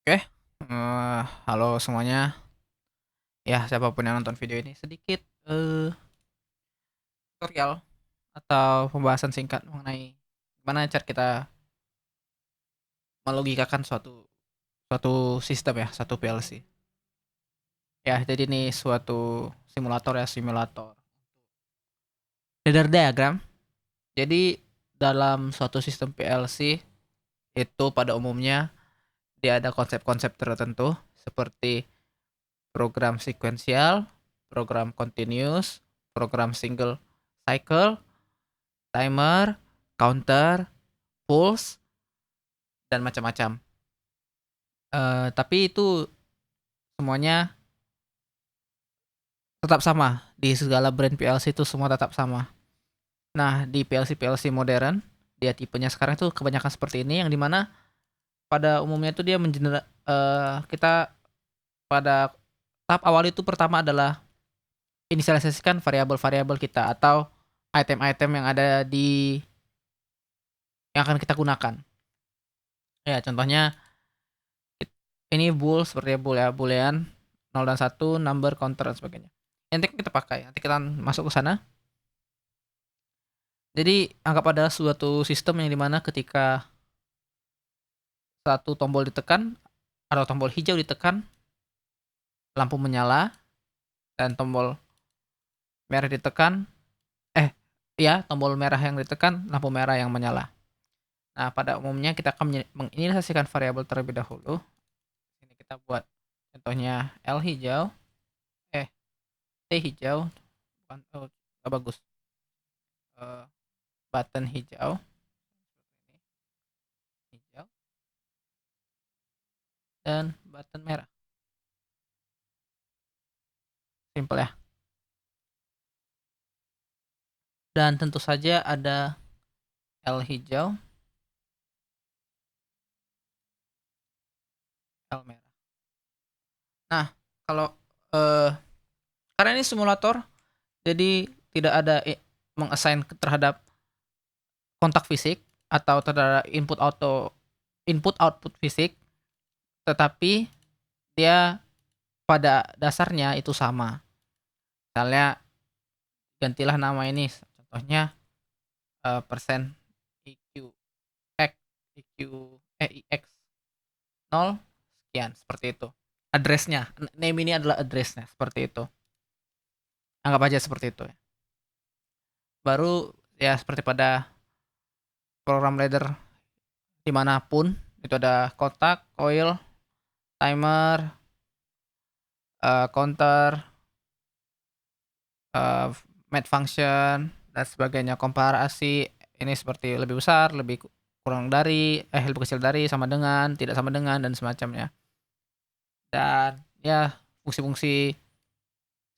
Oke, halo semuanya. Ya, siapapun yang nonton video ini sedikit tutorial atau pembahasan singkat mengenai gimana cara kita melogikakan suatu suatu sistem ya, satu PLC. Ya, jadi ini suatu simulator ya, simulator ladder diagram. Jadi dalam suatu sistem PLC itu pada umumnya dia ada konsep-konsep tertentu seperti program sekuensial, program continuous, program single cycle, timer, counter, pulse, dan macam-macam. Tapi itu semuanya tetap sama di segala brand PLC itu semua tetap sama. Nah di PLC modern dia tipenya sekarang itu kebanyakan seperti ini yang dimana pada umumnya itu dia kita pada tahap awal itu pertama adalah inisialisasikan variabel-variabel kita atau item-item yang ada di yang akan kita gunakan. Ya contohnya ini bool seperti bool ya, boolean 0 dan 1, number, counter dan sebagainya. Nanti kita pakai, nanti kita masuk ke sana. Jadi anggap ada suatu sistem yang dimana ketika satu tombol ditekan atau tombol hijau ditekan, lampu menyala, dan tombol merah ditekan, ya tombol merah yang ditekan, lampu merah yang menyala. Nah pada umumnya kita akan menginisialisasikan variabel terlebih dahulu. Ini kita buat contohnya L hijau, T hijau, bukan, oh, gak bagus. Eh, Button hijau, hijau, dan button merah. Simple ya. Dan tentu saja ada L hijau, L merah. Nah, kalau eh, karena ini simulator, jadi tidak ada mengassign terhadap kontak fisik atau terhadap input output fisik, tetapi dia pada dasarnya itu sama. Misalnya gantilah nama ini, contohnya persen EQ X, EQ IX 0 sekian seperti itu. Addressnya, name ini adalah addressnya seperti itu. Anggap aja seperti itu ya. Baru ya seperti pada program ladder dimanapun itu ada kotak, coil, timer, counter, uh, math function dan sebagainya, komparasi ini seperti lebih besar, kurang dari, lebih kecil dari, sama dengan, tidak sama dengan dan semacamnya. Dan ya fungsi-fungsi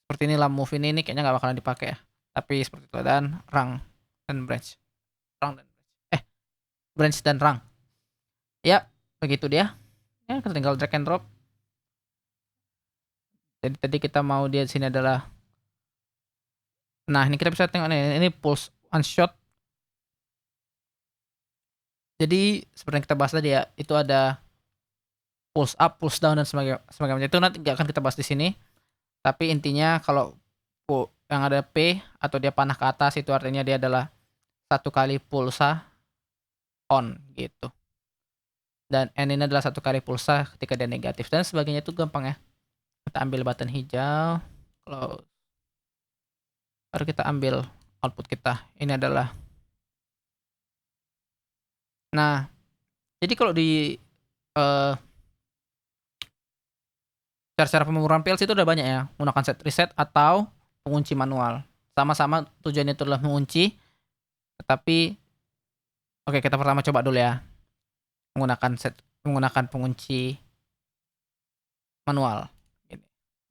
seperti inilah move ini kayaknya nggak bakalan dipakai ya. Tapi seperti itu, dan rung dan branch. Rung dan branch dan rung. Ya, begitu dia. Ya, kita tinggal drag and drop. Jadi tadi kita mau dia di sini adalah, nah ini kita bisa tengok nih, ini pulse one shot. Jadi seperti yang kita bahas tadi ya, itu ada pulse up, pulse down dan sebagainya. Itu nanti nggak akan kita bahas di sini. Tapi intinya kalau yang ada P atau dia panah ke atas itu artinya dia adalah satu kali pulsa on gitu. Dan N ini adalah satu kali pulsa ketika dia negatif dan sebagainya. Itu gampang ya. Kita ambil button hijau, close. Baru kita ambil output kita. Ini adalah, nah jadi kalau di eh, cara-cara pemrograman PLC itu udah banyak ya, menggunakan set reset atau pengunci manual. Sama-sama tujuannya itu adalah mengunci, tetapi oke kita pertama coba dulu ya, menggunakan pengunci manual. Ini.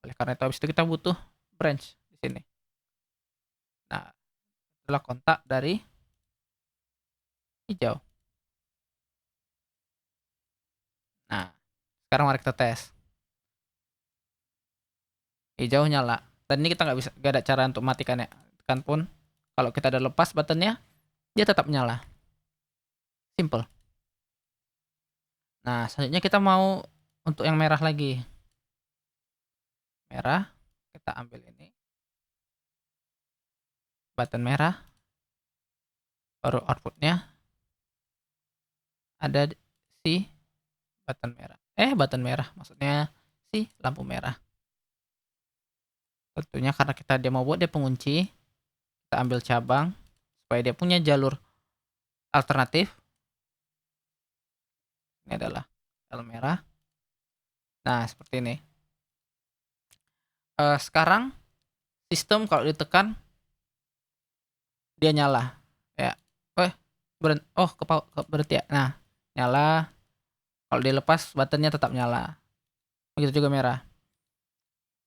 Oleh karena itu habis itu kita butuh branch di sini. Nah, itulah kontak dari hijau. Nah, sekarang mari kita tes. Hijau nyala. Dan ini kita nggak ada cara untuk matikan ya. Kan pun kalau kita udah lepas buttonnya, dia tetap nyala. Simple. Nah, selanjutnya kita mau untuk yang merah lagi. Merah, kita ambil ini, button merah, baru outputnya ada si button merah. Button merah, maksudnya si lampu merah. Tentunya karena dia mau buat dia pengunci, kita ambil cabang supaya dia punya jalur alternatif. Ini adalah L merah. Nah, seperti ini. Sekarang sistem kalau ditekan dia nyala. Ya. Berhenti ya. Nah, nyala. Kalau dilepas buttonnya tetap nyala. Begitu juga merah.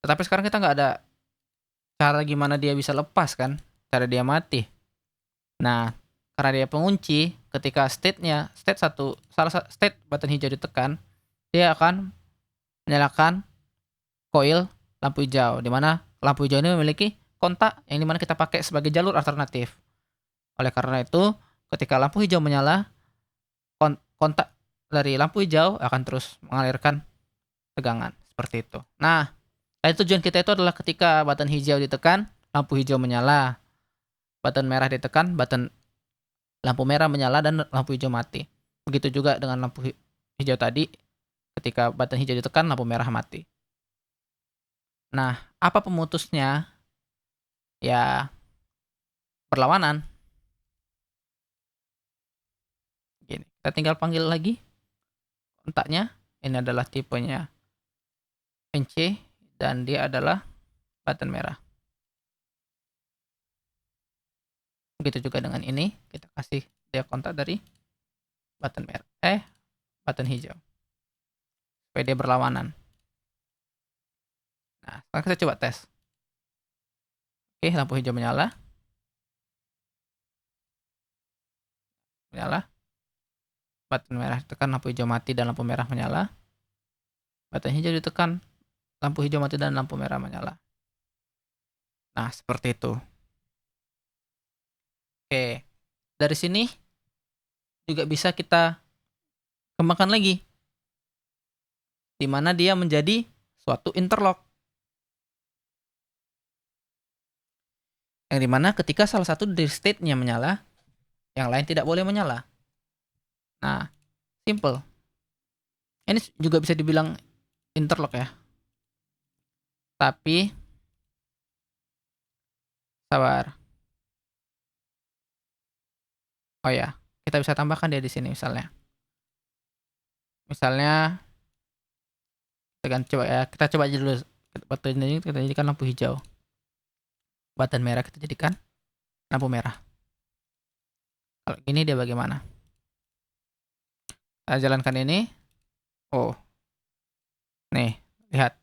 Tetapi sekarang kita nggak ada cara gimana dia bisa lepas kan? Cara dia mati. Nah, karena dia pengunci, ketika state button hijau ditekan, dia akan menyalakan coil lampu hijau, di mana lampu hijau ini memiliki kontak yang dimana kita pakai sebagai jalur alternatif. Oleh karena itu, ketika lampu hijau menyala, kontak dari lampu hijau akan terus mengalirkan tegangan seperti itu. Nah, tujuan kita itu adalah ketika button hijau ditekan, lampu hijau menyala. Button merah ditekan, lampu merah menyala dan lampu hijau mati. Begitu juga dengan lampu hijau tadi, ketika button hijau ditekan, lampu merah mati. Nah, apa pemutusnya? Ya, berlawanan. Gini, kita tinggal panggil lagi kontaknya. Ini adalah tipenya NC dan dia adalah button merah. Begitu juga dengan ini, kita kasih dia kontak dari button merah. Button hijau. Supaya dia berlawanan. Nah, sekarang kita coba tes. Oke, lampu hijau menyala. Menyala. Button merah ditekan, lampu hijau mati dan lampu merah menyala. Button hijau ditekan, lampu hijau mati dan lampu merah menyala. Nah, seperti itu. Oke. Dari sini juga bisa kita kembangkan lagi. Di mana dia menjadi suatu interlock. Yang dimana ketika salah satu dari state-nya menyala, yang lain tidak boleh menyala. Nah, simple. Ini juga bisa dibilang interlock ya. Tapi, sabar. Oh ya, kita bisa tambahkan dia di sini misalnya. Misalnya, kita coba aja dulu. Button ini kita jadikan lampu hijau. Button merah kita jadikan lampu merah. Kalau gini dia bagaimana? Saya jalankan ini. Oh, nih, lihat.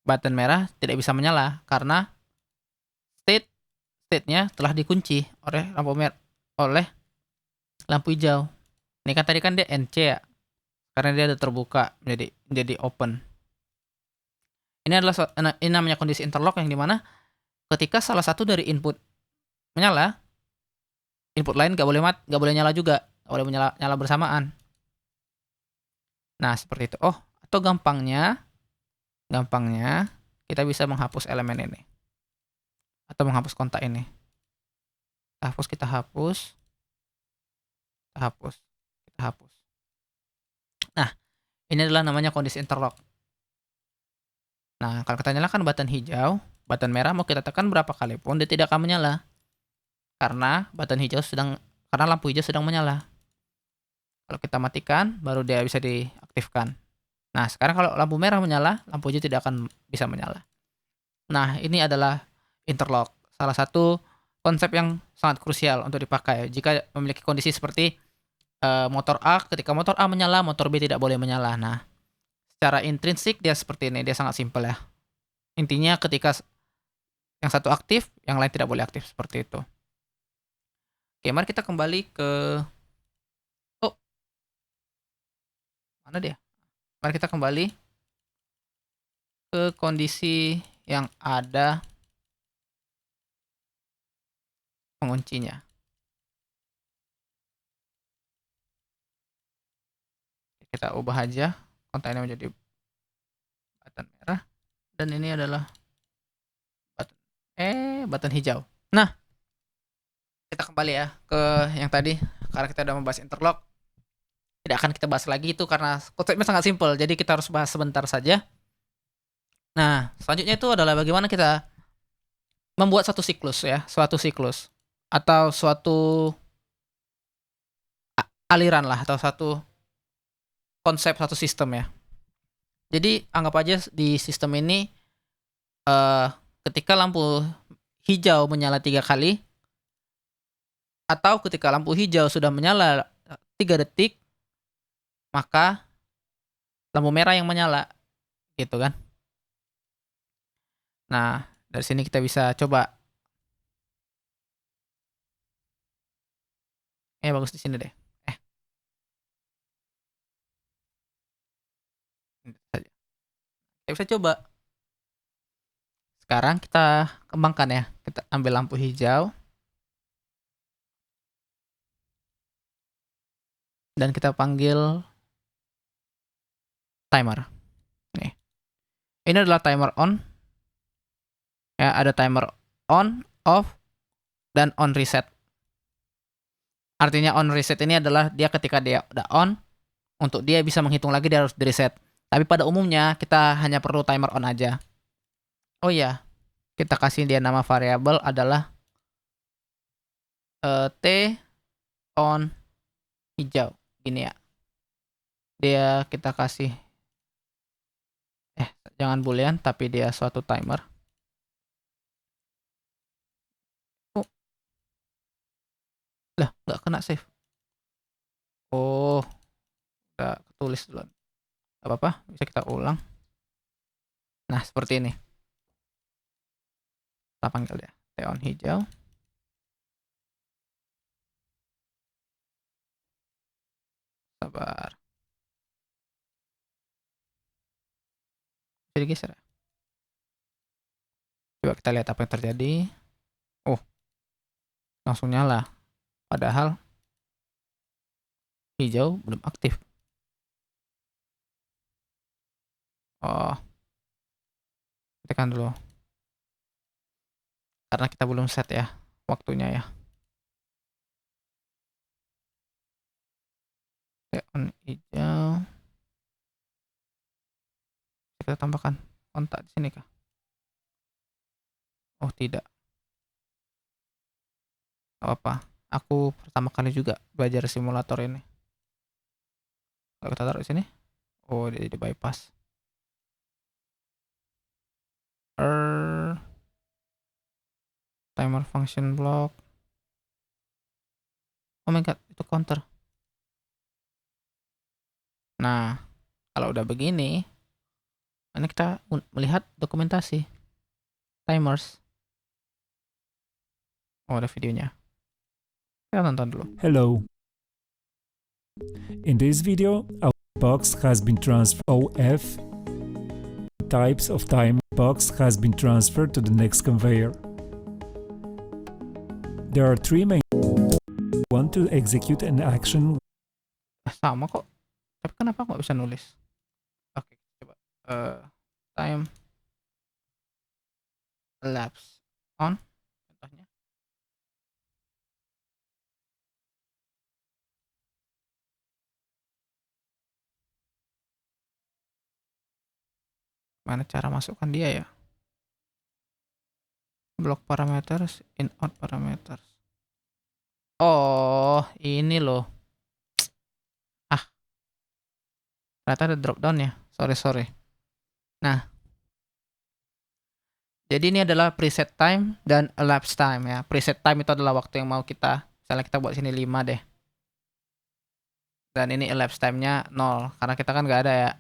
Button merah tidak bisa menyala karena state-nya telah dikunci oleh lampu hijau. Ini kan tadi kan dia NC ya. Karena dia udah terbuka menjadi open. Ini namanya kondisi interlock yang dimana ketika salah satu dari input menyala, input lain nggak boleh nyala juga, nggak boleh nyala bersamaan. Nah, seperti itu. Oh, atau gampangnya kita bisa menghapus elemen ini atau menghapus kontak ini. Kita hapus. Nah, ini adalah namanya kondisi interlock. Nah, kalau kita nyalakan button hijau, button merah mau kita tekan berapa kali pun dia tidak akan menyala. Karena lampu hijau sedang menyala. Kalau kita matikan, baru dia bisa diaktifkan. Nah, sekarang kalau lampu merah menyala, lampu hijau tidak akan bisa menyala. Nah, ini adalah interlock. Salah satu konsep yang sangat krusial untuk dipakai jika memiliki kondisi seperti motor A, ketika motor A menyala, motor B tidak boleh menyala. Nah, secara intrinsik dia seperti ini, dia sangat simpel ya. Intinya ketika yang satu aktif, yang lain tidak boleh aktif, seperti itu. Oke, mari kita kembali ke mana dia? Mari kita kembali ke kondisi yang ada penguncinya. Kita ubah aja kontaknya menjadi button merah, dan ini adalah button hijau. Nah, kita kembali ya ke yang tadi, karena kita udah membahas interlock, tidak akan kita bahas lagi itu karena konsepnya sangat simpel, jadi kita harus bahas sebentar saja. Nah, selanjutnya itu adalah bagaimana kita membuat satu siklus ya, suatu siklus atau suatu aliran lah, atau satu konsep, satu sistem ya. Jadi anggap aja di sistem ini, eee, ketika lampu hijau menyala 3 kali, atau ketika lampu hijau sudah menyala 3 detik, maka lampu merah yang menyala, gitu kan. Nah, dari sini kita bisa coba, bagus di sini deh. Ini saja. Kita bisa coba. Sekarang kita kembangkan ya, kita ambil lampu hijau dan kita panggil timer. Nih, ini adalah timer on, ya, ada timer on, off, dan on reset. Artinya on reset ini adalah dia ketika dia udah on, untuk dia bisa menghitung lagi dia harus di-reset. Tapi pada umumnya kita hanya perlu timer on aja. Oh iya, kita kasih dia nama variabel adalah T on hijau, gini ya. Dia kita kasih jangan boolean tapi dia suatu timer. Oh, lah nggak kena save. Oh, udah ketulis duluan. Gak apa-apa, bisa kita ulang. Nah, seperti ini. Kita panggil dia T on hijau. Sabar. Bisa digeser ya? Coba kita lihat apa yang terjadi. Oh, langsung nyala. Padahal hijau belum aktif. Oh, tekan dulu. Karena kita belum set ya waktunya ya. T on hijau. Kita tambahkan kontak di sini kah? Oh, tidak. Gak apa-apa. Aku pertama kali juga belajar simulator ini. Kalau kita taruh di sini, oh dia jadi bypass. Timer function block. Oh my god, itu counter. Nah, kalau udah begini, ini kita melihat dokumentasi timers. Oh, ada videonya. Kita tonton dulu. Hello. In this video, our box has been transferred OF. Types of time box has been transferred to the next conveyor. There are three main. Want to execute an action? Sama kok. Tapi kenapa nggak bisa nulis? Oke, coba. Time lapse on. Contohnya. Mana cara masukkan dia ya? Block parameters, in out parameters. Oh, ini loh. Ah, ternyata ada drop down ya. Sorry. Nah, jadi ini adalah preset time dan elapsed time ya. Preset time itu adalah waktu yang mau kita, misalnya kita buat sini 5 deh. Dan ini elapsed time-nya 0 karena kita kan nggak ada ya.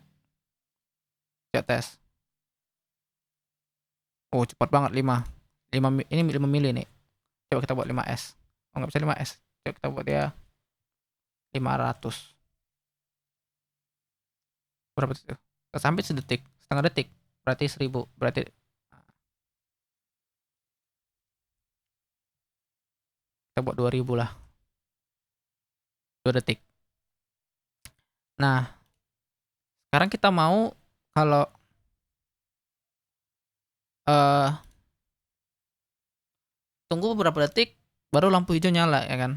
Coba tes. Oh, cepat banget 5. Ini 5 mili nih. Coba kita buat 5S. Oh, nggak bisa 5S. Coba kita buat dia 500. Berapa itu? Sampai sedetik, setengah detik. Berarti 1000. Berarti kita buat 2000 lah. 2 detik. Nah, Sekarang kita mau kalau eh tunggu beberapa detik baru lampu hijau nyala ya kan.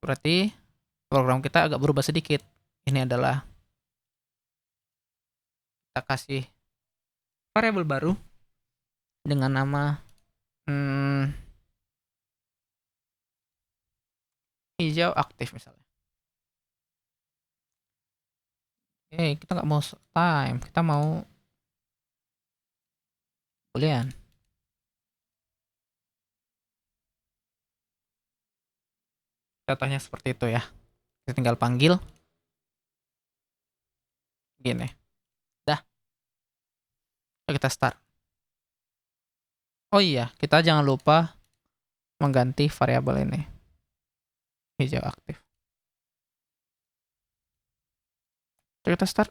Berarti program kita agak berubah sedikit. Ini adalah kita kasih variabel baru dengan nama hijau aktif misalnya. Kita nggak mau time, kita mau boolean. Contohnya seperti itu ya. Kita tinggal panggil gini. Dah. Oke, kita start. Oh iya, kita jangan lupa mengganti variabel ini. Hijau aktif. Oke, kita start.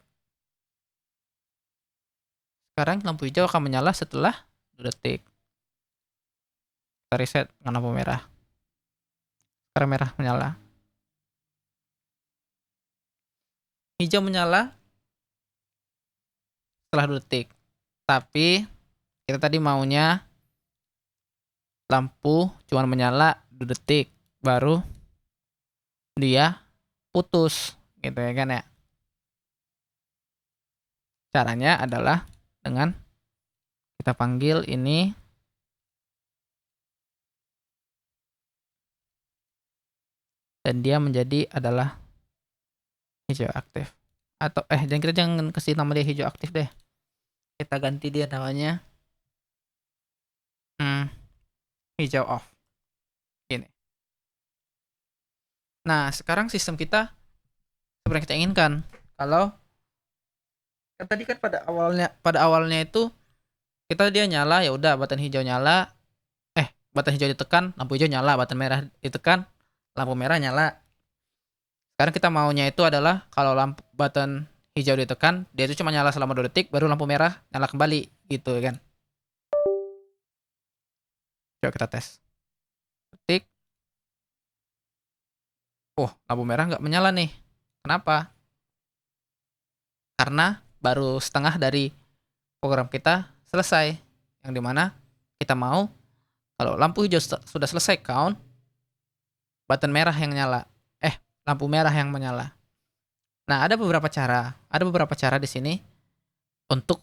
Sekarang lampu hijau akan menyala setelah 2 detik. Kita reset dengan lampu merah. Sekarang merah menyala. Hijau menyala setelah 2 detik. Tapi kita tadi maunya lampu cuma menyala 2 detik. Baru dia putus. Gitu ya kan ya. Caranya adalah dengan kita panggil ini dan dia menjadi adalah hijau aktif. Atau dan kita jangan kasih nama dia hijau aktif deh. Kita ganti dia namanya hijau off. Gini. Nah, sekarang sistem kita seperti yang kita inginkan. Kalau kan tadi kan pada awalnya itu dia nyala, ya udah button hijau nyala, button hijau ditekan, lampu hijau nyala, button merah ditekan, lampu merah nyala. Sekarang kita maunya itu adalah kalau button hijau ditekan, dia itu cuma nyala selama 2 detik, baru lampu merah nyala kembali, gitu kan. Coba kita tes. Detik. Lampu merah nggak menyala nih. Kenapa? Karena baru setengah dari program kita selesai. Yang dimana kita mau kalau lampu hijau sudah selesai count, button merah yang nyala. Lampu merah yang menyala. Nah, ada beberapa cara di sini untuk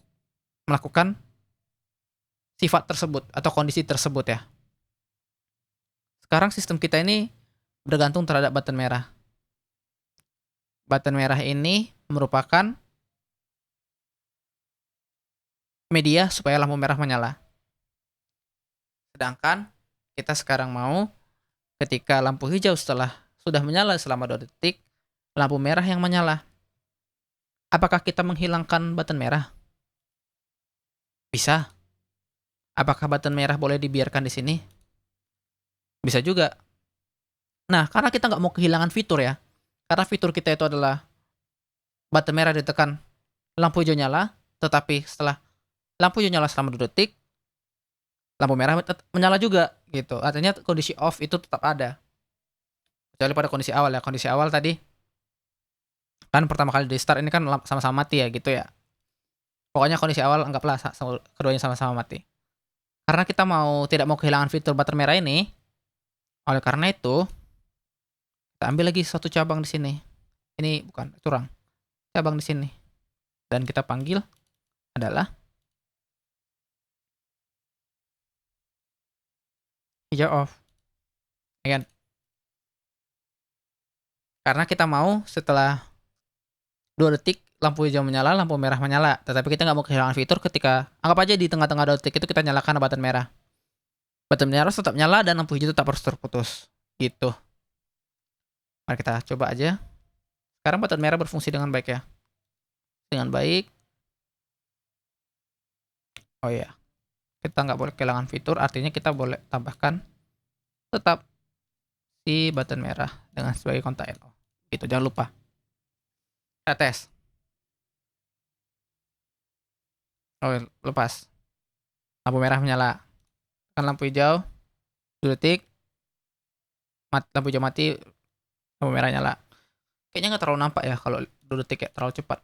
melakukan sifat tersebut atau kondisi tersebut ya. Sekarang sistem kita ini bergantung terhadap button merah. Button merah ini merupakan media supaya lampu merah menyala. Sedangkan kita sekarang mau ketika lampu hijau sudah menyala selama 2 detik, lampu merah yang menyala. Apakah kita menghilangkan button merah? Bisa. Apakah button merah boleh dibiarkan di sini? Bisa juga. Nah, karena kita nggak mau kehilangan fitur ya, karena fitur kita itu adalah button merah ditekan, lampu hijau nyala, tetapi setelah lampu hijau nyala selama 2 detik, lampu merah menyala juga, gitu. Artinya kondisi off itu tetap ada. Kecuali pada kondisi awal ya. Kondisi awal tadi, kan pertama kali di start ini kan sama-sama mati ya, gitu ya. Pokoknya kondisi awal anggaplah keduanya sama-sama mati. Karena kita tidak mau kehilangan fitur button merah ini, oleh karena itu, kita ambil lagi satu cabang di sini. Ini bukan curang. Cabang di sini. Dan kita panggil adalah hijau off. Ya kan? Karena kita mau setelah 2 detik lampu hijau menyala, lampu merah menyala. Tetapi kita nggak mau kehilangan fitur ketika, anggap aja di tengah-tengah 2 detik itu kita nyalakan button merah. Button merah tetap nyala dan lampu hijau tetap harus terputus. Gitu. Mari kita coba aja. Sekarang button merah berfungsi dengan baik ya. Dengan baik. Oh iya. Kita nggak boleh kehilangan fitur, artinya kita boleh tambahkan tetap si button merah dengan sebagai kontak LO. Gitu, jangan lupa. Kita tes. Lepas. Lampu merah menyala. Kan lampu hijau 2 detik. Lampu hijau mati, lampu merah nyala. Kayaknya nggak terlalu nampak ya kalau 2 detik ya, terlalu cepat.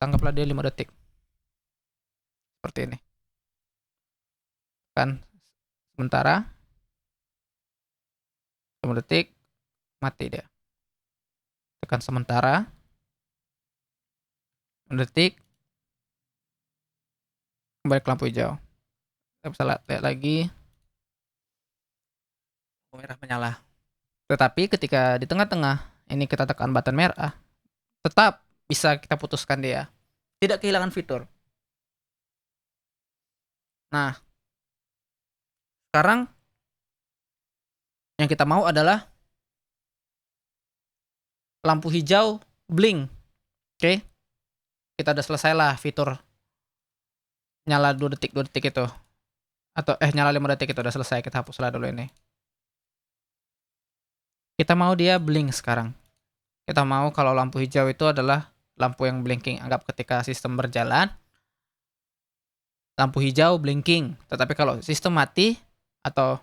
Anggaplah dia 5 detik. Seperti ini. Kan sementara 5 detik mati dia. Tekan sementara 5 detik kembali ke lampu hijau. Kita bisa lihat lagi lampu merah menyala. Tetapi ketika di tengah-tengah ini kita tekan button merah, tetap bisa kita putuskan dia. Tidak kehilangan fitur. Nah, sekarang yang kita mau adalah lampu hijau blink. Oke. Kita udah selesai lah fitur nyala 2 detik itu. Atau nyala 5 detik itu udah selesai. Kita hapus lah dulu ini. Kita mau dia blink sekarang. Kita mau kalau lampu hijau itu adalah lampu yang blinking. Anggap ketika sistem berjalan, lampu hijau blinking. Tetapi kalau sistem mati atau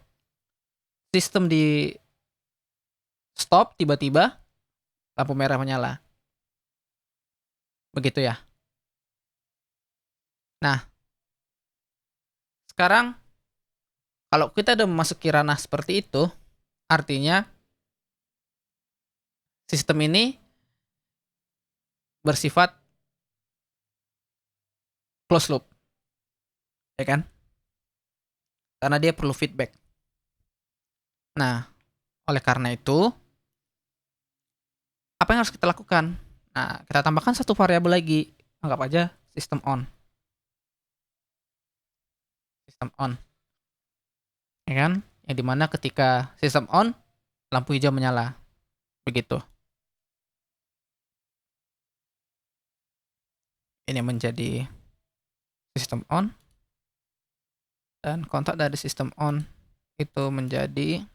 sistem di stop tiba-tiba, lampu merah menyala. Begitu ya. Nah, sekarang kalau kita udah memasuki ranah seperti itu, artinya sistem ini bersifat closed loop. Ya kan? Karena dia perlu feedback. Nah, oleh karena itu, apa yang harus kita lakukan? Nah, kita tambahkan satu variabel lagi. Anggap aja sistem on. Sistem on. Ya kan? Yang dimana ketika sistem on, lampu hijau menyala. Begitu. Ini menjadi sistem on. Dan kontak dari sistem on itu menjadi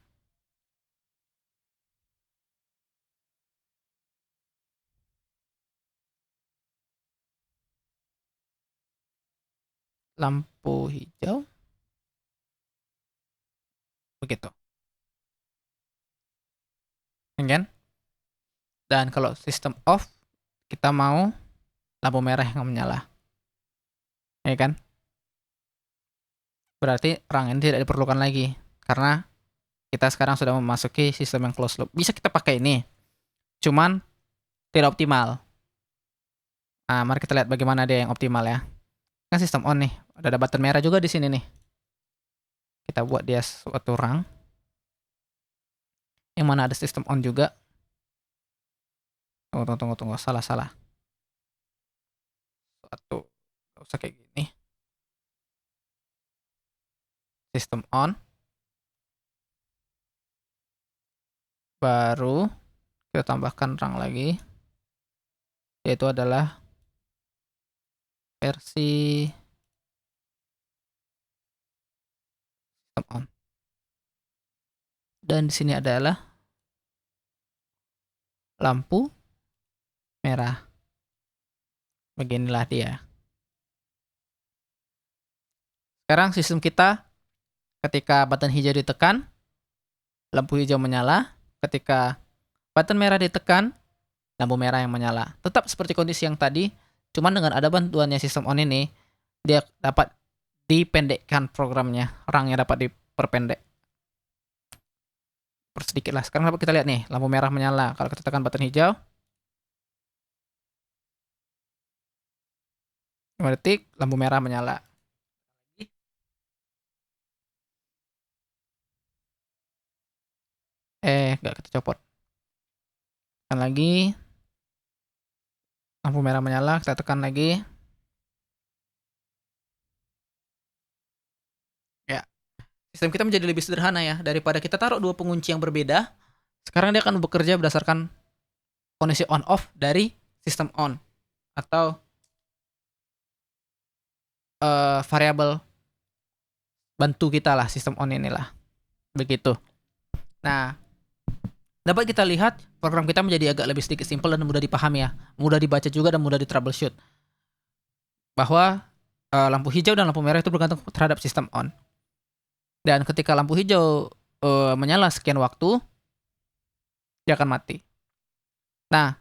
lampu hijau. Begitu. Ya kan? Dan kalau sistem off, kita mau lampu merah yang menyala. Ya kan? Berarti rang ini tidak diperlukan lagi. Karena kita sekarang sudah memasuki sistem yang closed loop. Bisa kita pakai ini. Cuman tidak optimal. Nah, mari kita lihat bagaimana dia yang optimal ya. Kan sistem on nih. Ada button merah juga di sini nih. Kita buat dia suatu rang. Yang mana ada sistem on juga. Tunggu. Salah. Suatu. Gak usah kayak gini. Sistem on. Baru kita tambahkan rang lagi. Yaitu adalah versi sistem on. Dan di sini adalah lampu merah. Beginilah dia. Sekarang sistem kita ketika button hijau ditekan, lampu hijau menyala. Ketika button merah ditekan, lampu merah yang menyala. Tetap seperti kondisi yang tadi, cuman dengan ada bantuannya sistem on ini, dia dapat dipendekkan programnya. Rangnya dapat diperpendek. Sedikit lah. Sekarang kita lihat nih, lampu merah menyala. Kalau kita tekan button hijau, 5 detik, lampu merah menyala. Nggak kita copot. Tekan lagi. Lampu merah menyala, kita tekan lagi. Ya. Sistem kita menjadi lebih sederhana ya. Daripada kita taruh 2 pengunci yang berbeda, sekarang dia akan bekerja berdasarkan kondisi on off dari sistem on. Atau variabel bantu kita lah, sistem on inilah. Begitu. Nah, dapat kita lihat program kita menjadi agak lebih sedikit simpel dan mudah dipahami ya. Mudah dibaca juga dan mudah di troubleshoot. Bahwa lampu hijau dan lampu merah itu bergantung terhadap sistem on. Dan ketika lampu hijau menyala sekian waktu, dia akan mati. Nah,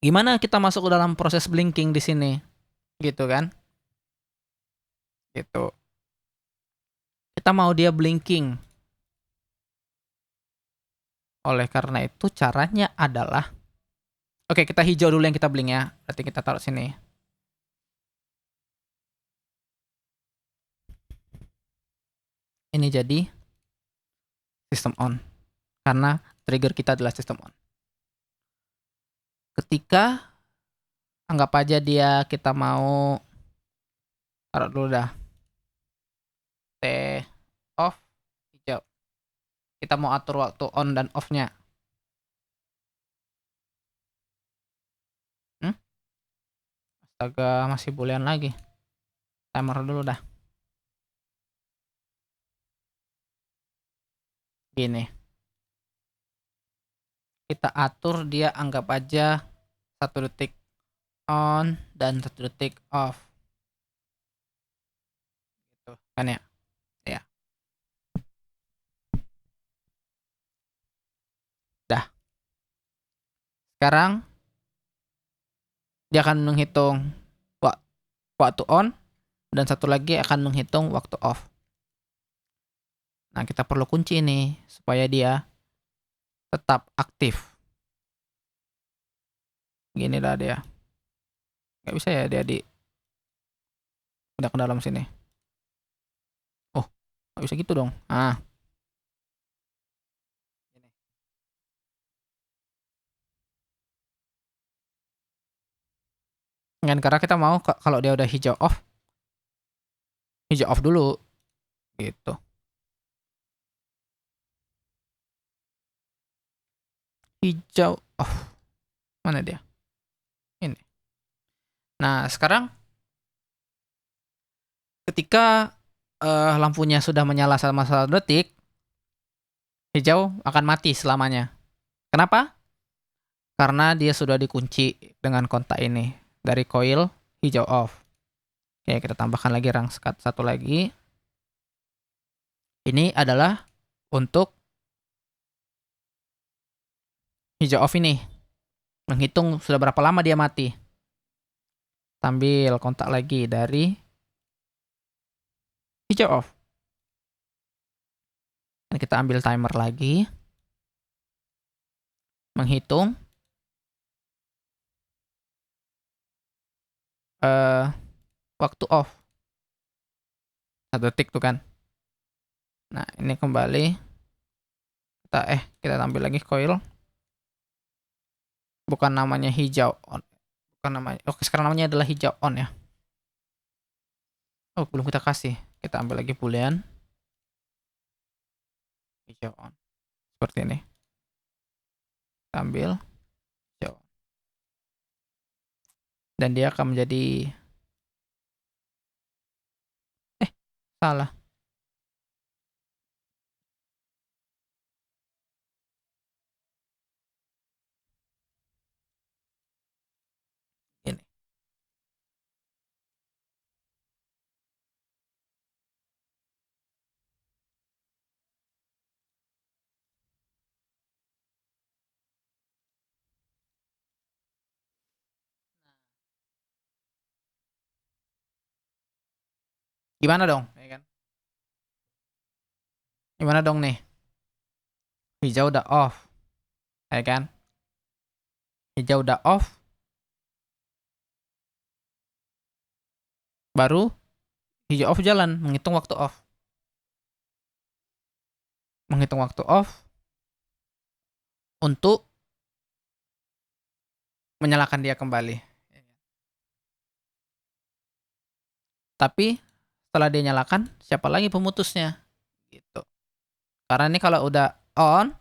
Gimana kita masuk ke dalam proses blinking di sini? Gitu kan? Gitu. Kita mau dia blinking. Oleh karena itu caranya adalah, oke, kita hijau dulu yang kita blink ya. Berarti kita taruh sini. Ini jadi sistem on. Karena trigger kita adalah sistem on. Ketika anggap aja dia kita mau taruh dulu dah. T off hijau. Kita mau atur waktu on dan off-nya. Astaga, masih boolean lagi. Timer dulu dah. Gini. Kita atur dia anggap aja 1 detik on dan 1 detik off. Gitu kan ya? Ya. Dah. Sekarang dia akan menghitung waktu on dan satu lagi akan menghitung waktu off. Nah, kita perlu kunci ini supaya dia tetap aktif. Gini dah dia. Nggak bisa ya dia udah ke dalam sini. Oh, nggak bisa gitu dong. Ah. Kan karena kita mau kalau dia udah hijau off dulu gitu. Hijau off. Mana dia? Ini. Nah, sekarang ketika lampunya sudah menyala selama 1 detik, hijau akan mati selamanya. Kenapa? Karena dia sudah dikunci dengan kontak ini dari coil hijau off. Oke, kita tambahkan lagi rang satu lagi. Ini adalah untuk hijau off ini. Menghitung sudah berapa lama dia mati. Sambil kontak lagi dari hijau off. Dan kita ambil timer lagi. Menghitung waktu off. 1 detik tuh kan. Nah, ini kembali. Kita ambil lagi coil. Bukan namanya hijau on. Bukan namanya. Oke, sekarang namanya adalah hijau on ya. Oh, belum kita kasih. Kita ambil lagi boolean. Hijau on. Seperti ini. Kita ambil hijau. Dan dia akan menjadi salah. Ini. Gimana dong? Ya kan? Gimana dong nih? Hijau udah off. Ya kan? Hijau udah off. Baru hijau off jalan, menghitung waktu off. Menghitung waktu off untuk menyalakan dia kembali. Tapi setelah dia nyalakan, siapa lagi pemutusnya? Gitu. Karena ini kalau udah on,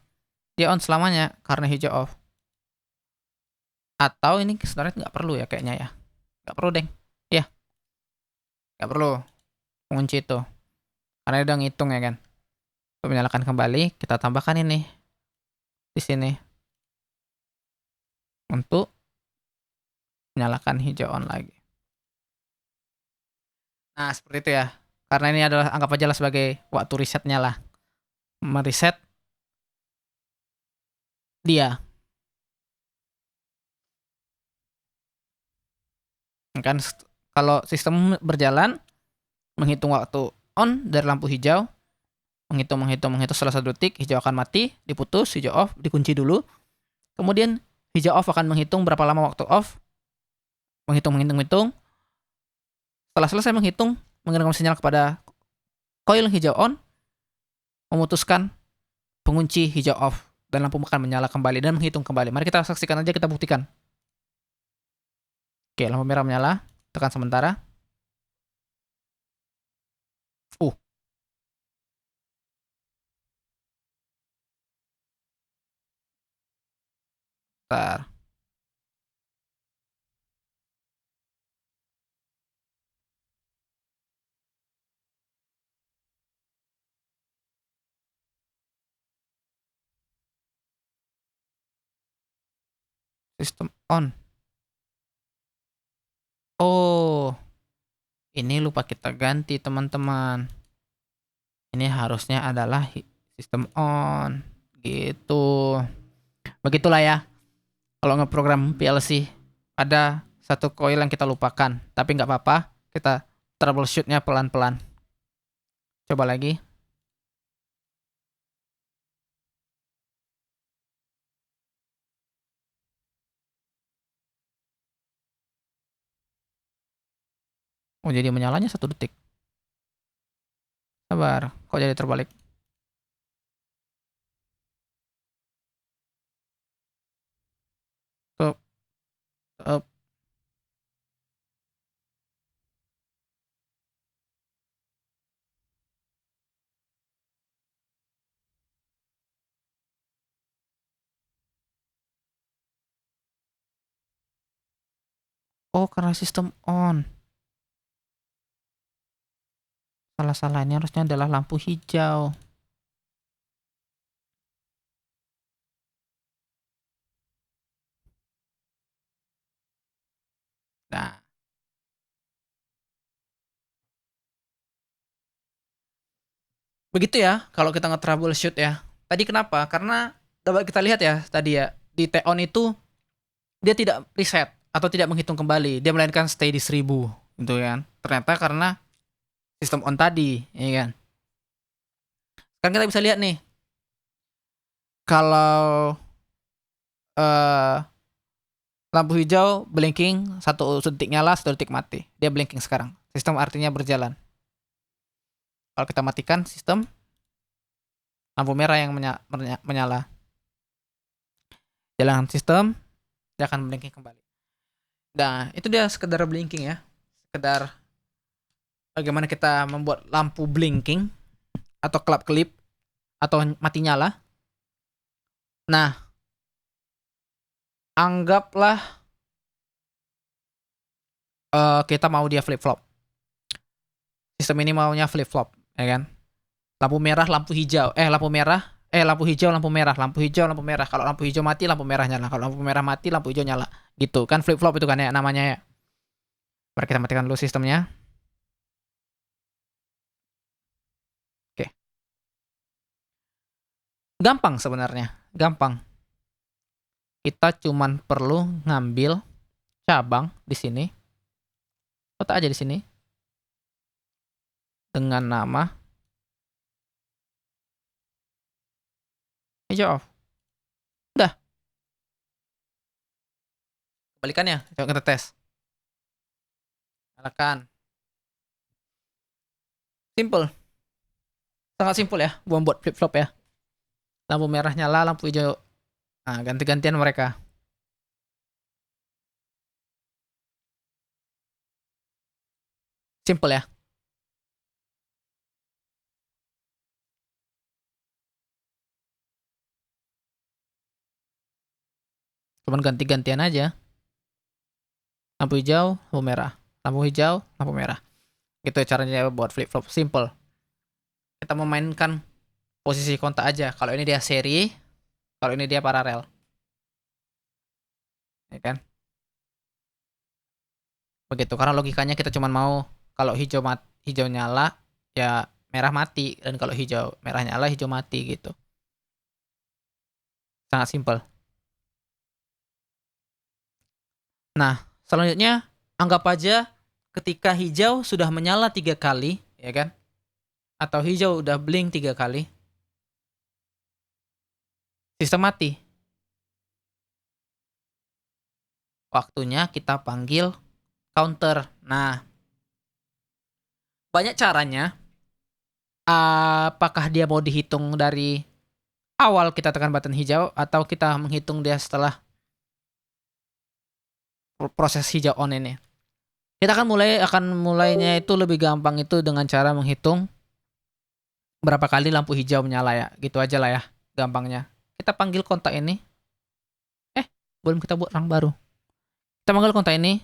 dia on selamanya karena hijau off. Atau ini sebenarnya nggak perlu ya kayaknya ya. Nggak perlu, deng. Ya, nggak perlu kunci itu. Karena dia udah ngitung ya kan. Untuk menyalakan kembali, kita tambahkan ini di sini untuk menyalakan hijau on lagi. Nah, seperti itu ya. Karena ini adalah anggap aja lah sebagai waktu resetnya lah. Mereset dia. Kan kalau sistem berjalan menghitung waktu on dari lampu hijau, menghitung setelah 1 detik hijau akan mati, diputus, hijau off, dikunci dulu. Kemudian hijau off akan menghitung berapa lama waktu off, menghitung. Setelah selesai menghitung, mengirimkan sinyal kepada coil hijau on, memutuskan pengunci hijau off, dan lampu akan menyala kembali dan menghitung kembali. Mari kita saksikan aja, kita buktikan. Oke, lampu merah menyala, tekan sementara. Bentar. Sistem on. Oh, ini lupa kita ganti, teman-teman. Ini harusnya adalah sistem on. Gitu. Begitulah ya. Kalau ngeprogram PLC, ada satu coil yang kita lupakan. Tapi nggak apa-apa, kita troubleshoot-nya pelan-pelan. Coba lagi. Oh, jadi menyalanya 1 detik. Sabar, kok jadi terbalik? Tuh, oh, karena sistem on. Salah-salah, ini harusnya adalah lampu hijau. Nah, begitu ya kalau kita nge-troubleshoot ya. Tadi kenapa? Karena dapat kita lihat ya tadi ya, di T-on itu dia tidak reset atau tidak menghitung kembali. Dia melainkan stay di 1000 gitu kan. Ternyata karena sistem on tadi, ya kan. Kan kita bisa lihat nih. Kalau eh lampu hijau blinking 1 detik nyala, 1 detik mati. Dia blinking sekarang. Sistem artinya berjalan. Kalau kita matikan sistem, lampu merah yang menyala. Jalan sistem, dia akan blinking kembali. Nah, itu dia sekedar blinking ya. Sekedar bagaimana kita membuat lampu blinking atau kelap-kelip atau mati nyala. Nah, anggaplah kita mau dia flip-flop. Sistem ini maunya flip-flop, ya kan? Lampu merah, lampu hijau. Lampu hijau, lampu merah. Lampu hijau, lampu merah. Kalau lampu hijau mati, lampu merah nyala. Kalau lampu merah mati, lampu hijau nyala. Gitu kan, flip-flop itu kan ya namanya ya. Mari kita matikan dulu sistemnya. Oke. Gampang sebenarnya. Gampang. Kita cuman perlu ngambil cabang di sini. Letak aja di sini. Dengan nama hijau off. Udah. Kebalikannya. Coba kita tes. Nyalakan. Simple. Sangat simpel ya. Buat flip-flop ya. Lampu merah nyala, lampu hijau. Nah, ganti-gantian mereka. Simple ya. Cuman ganti-gantian aja. Lampu hijau, lampu merah. Lampu hijau, lampu merah. Gitu caranya buat flip-flop. Simple. Kita memainkan posisi kontak aja. Kalau ini dia seri, kalau ini dia paralel. Ya kan? Begitu. Karena logikanya kita cuma mau kalau hijau nyala, ya merah mati. Dan kalau hijau merah nyala, hijau mati gitu. Sangat simpel. Nah, selanjutnya Anggap aja ketika hijau sudah menyala 3 kali, ya kan? Atau hijau udah blink 3 kali, sistem mati. Waktunya kita panggil counter. Nah, banyak caranya. Apakah dia mau dihitung dari awal kita tekan button hijau atau kita menghitung dia setelah proses hijau on ini. Kita akan mulainya itu lebih gampang itu dengan cara menghitung berapa kali lampu hijau menyala ya. Gitu aja lah ya, gampangnya. Kita panggil kontak ini. Belum kita buat orang baru. Kita panggil kontak ini.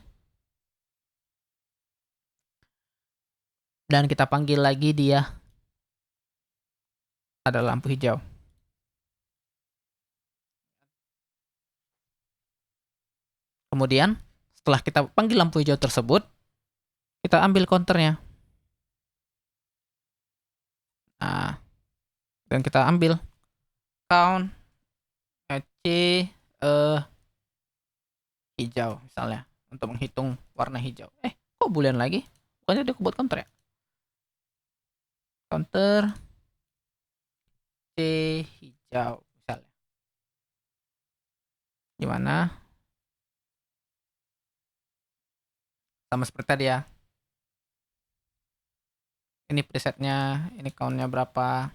Dan kita panggil lagi dia. Ada lampu hijau. Kemudian setelah kita panggil lampu hijau tersebut, kita ambil counternya. Nah, dan kita ambil count hijau misalnya untuk menghitung warna hijau. Kok boolean lagi? Bukannya dia buat counter ya? Counter C hijau misalnya. Gimana? Sama seperti tadi ya. Ini presetnya, ini countnya berapa,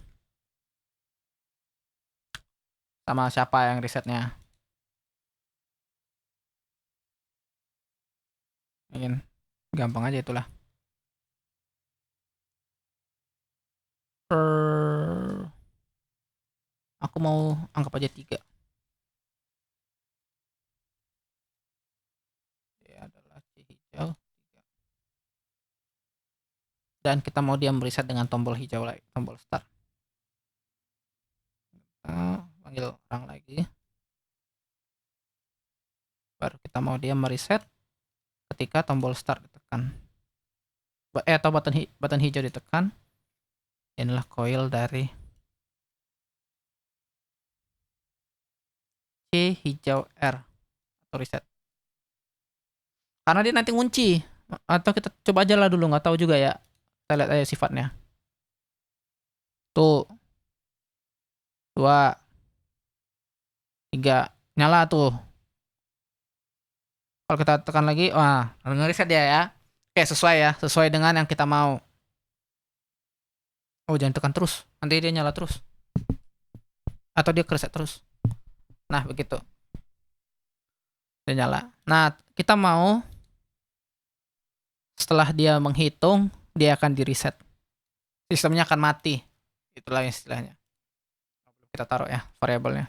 sama siapa yang resetnya. Mungkin gampang aja itulah. Aku mau anggap aja 3. Dia adalah C hijau 3. Dan kita mau dia mereset dengan tombol hijau lagi, tombol start. Kita panggil orang lagi. Baru kita mau dia mereset ketika tombol start ditekan. Atau button hijau ditekan. Inilah coil dari C hijau R atau reset. Karena dia nanti ngunci. Atau kita coba aja lah dulu, nggak tahu juga ya. Kita lihat aja sifatnya. Tuh. 2 3 nyala tuh. Kalau kita tekan lagi, nge-reset dia ya. Oke, sesuai ya, sesuai dengan yang kita mau. Jangan tekan terus, nanti dia nyala terus. Atau dia reset terus. Nah, begitu. Dia nyala. Nah, kita mau setelah dia menghitung, dia akan di-reset. Sistemnya akan mati. Itulah istilahnya. Kita taruh ya variabelnya.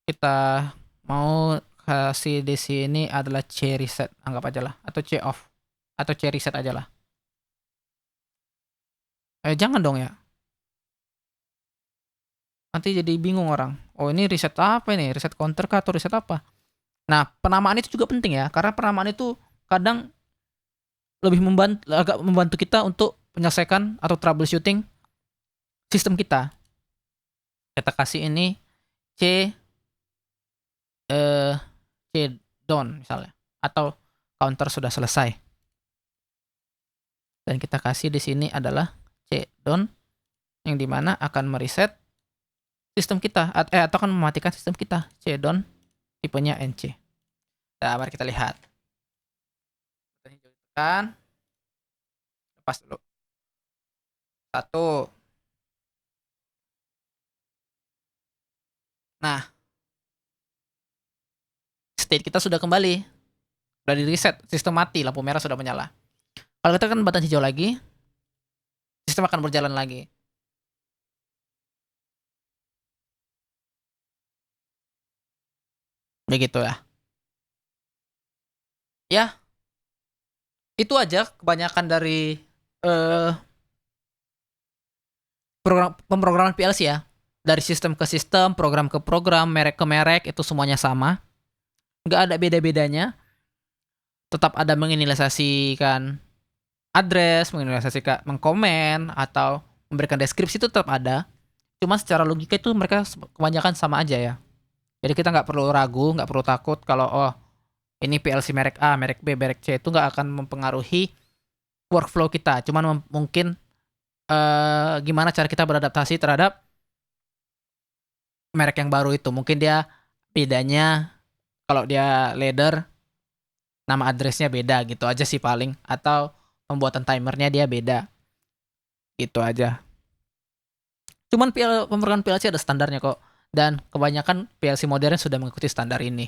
Kita mau kasih di sini adalah C reset, anggap aja lah, atau C off, atau C reset aja lah. Jangan dong ya. Nanti jadi bingung orang. Ini reset apa ini? Reset counter kah atau reset apa? Nah, penamaan itu juga penting ya, karena penamaan itu kadang lebih agak membantu kita untuk menyelesaikan atau troubleshooting sistem kita. Kita kasih ini C down misalnya, atau counter sudah selesai. Dan kita kasih di sini adalah C down, yang dimana akan mereset sistem kita atau akan mematikan sistem kita. C down tipenya NC. Nah, mari kita lihat. Tekan, lepas dulu. 1. Nah, state kita sudah kembali. Sudah di reset, sistem mati, lampu merah sudah menyala. Kalau kita tekan button hijau lagi, sistem akan berjalan lagi. Begitu ya. Ya, itu aja kebanyakan dari pemrograman PLC ya. Dari sistem ke sistem, program ke program, merek ke merek, itu semuanya sama. Nggak ada beda-bedanya. Tetap ada menginisialisasikan address, menginisialisasikan mengkomen, atau memberikan deskripsi itu tetap ada. Cuma secara logika itu mereka kebanyakan sama aja ya. Jadi kita nggak perlu ragu, nggak perlu takut kalau ini PLC merek A, merek B, merek C itu nggak akan mempengaruhi workflow kita. Cuman mungkin gimana cara kita beradaptasi terhadap merek yang baru itu. Mungkin dia bedanya kalau dia ladder nama addressnya beda gitu aja sih paling, atau pembuatan timernya dia beda. Gitu aja. Cuman pemrograman PLC ada standarnya kok, dan kebanyakan PLC modern sudah mengikuti standar ini.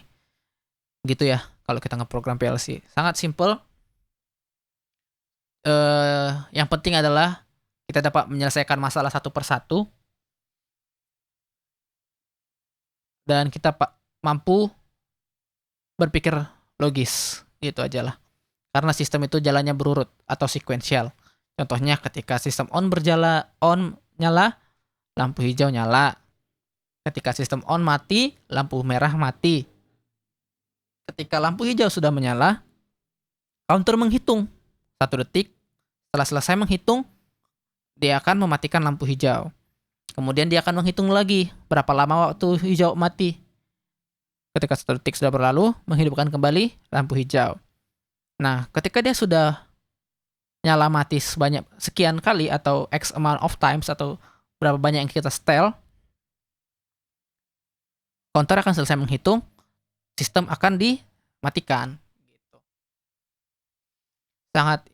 Gitu ya, kalau kita ngeprogram PLC. Sangat simple. Yang penting adalah kita dapat menyelesaikan masalah satu persatu, dan kita mampu berpikir logis. Gitu aja lah. Karena sistem itu jalannya berurut atau sequential. Contohnya ketika sistem on nyala, lampu hijau nyala. Ketika sistem on mati, lampu merah mati. Ketika lampu hijau sudah menyala, counter menghitung 1 detik. Setelah selesai menghitung, dia akan mematikan lampu hijau. Kemudian dia akan menghitung lagi berapa lama waktu hijau mati. Ketika 1 detik sudah berlalu, menghidupkan kembali lampu hijau. Nah, ketika dia sudah nyala mati sebanyak sekian kali atau X amount of times atau berapa banyak yang kita setel, counter akan selesai menghitung, sistem akan dimatikan. Gitu. Sangat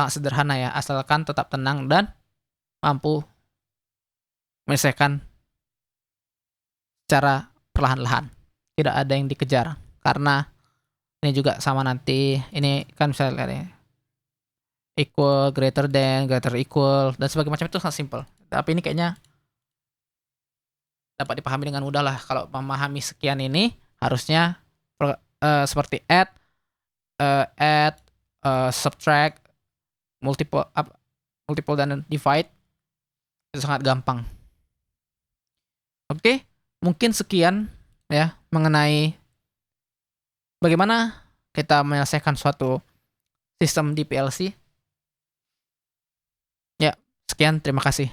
sederhana ya, asalkan tetap tenang dan mampu menyelesaikan secara perlahan-lahan. Tidak ada yang dikejar, karena ini juga sama nanti, ini kan misalnya lihat ya, equal, greater than, greater equal, dan sebagainya macam itu sangat simple. Tapi ini kayaknya dapat dipahami dengan mudah lah. Kalau memahami sekian ini, harusnya seperti add, subtract, multiple dan divide itu sangat gampang. Oke, mungkin sekian ya mengenai bagaimana kita menyelesaikan suatu sistem di PLC. Ya, sekian, terima kasih.